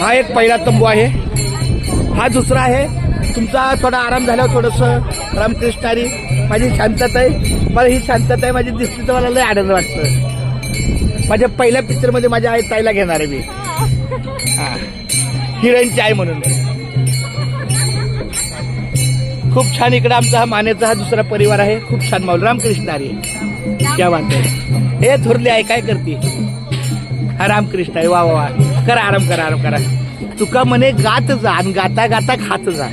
हा एक पहिला तंबू आहे. हा दुसरा आहे. तुमचा थोडा आराम झाल्यावर थोडंसं रामकृष्ण हरी. माझी शांतता आहे. मला ही शांतता आहे माझी दिसली तर मला लय आनंद वाटतं. माझ्या पहिल्या पिक्चरमध्ये माझ्या आई ताईला घेणार आहे मी. हा हिरोईनची आई म्हणून. खूप छान. इकडे आमचा हा मानेचा हा दुसरा परिवार आहे. खूप छान माऊल. रामकृष्ण हरी. क्या बात आहे. हे थोरली आहे काय करते. हा रामकृष्ण आहे. वा वा वा. करा आराम करा आराम करा. तुका म्हणे गात जा आणि गाता गाता खात जा.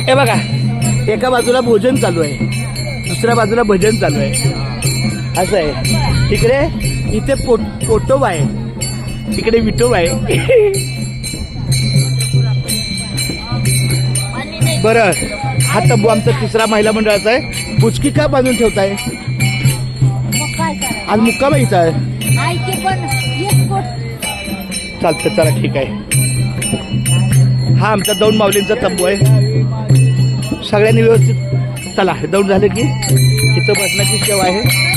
हे बघा एका बाजूला भोजन चालू आहे दुसऱ्या बाजूला भजन चालू आहे. असं आहे. तिकडे इथे पोटोबा आहे तिकडे विठोबा आहे. बरं हा तंबू आमचा तिसरा महिला मंडळाचा आहे. बुचकी का बांधून ठेवताय. आज मुक्काम इथं आहे. चालतं चला ठीक आहे. हा आमचा दौंड माऊलींचा तंबू आहे. सगळ्यांनी व्यवस्थित चला. दौंड झालं की इथं बसण्याची सेवा आहे.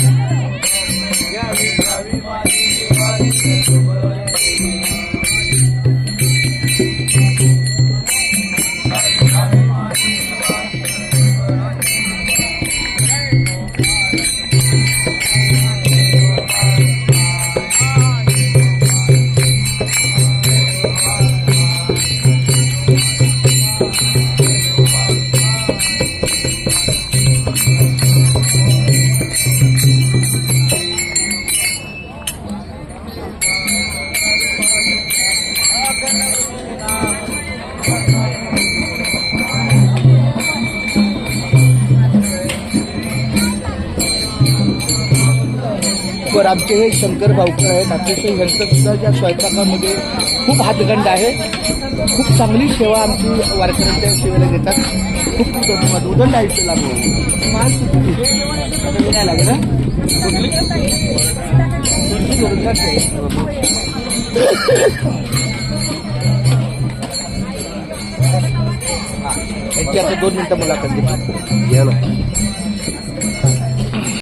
बरं आमचे हे शंकर भाऊकर आहेत. अतिशय ह्यांचं सुद्धा ज्या स्वयंपाकामध्ये खूप हातखंड आहे. खूप चांगली सेवा आमची वारकऱ्यांच्या सेवेला देतात. खूप खूप धन्यवाद. उदंड आयुष्य लागू. काय लागेल ना यांची आता 2 मिनिटं मुलाखत घेतली.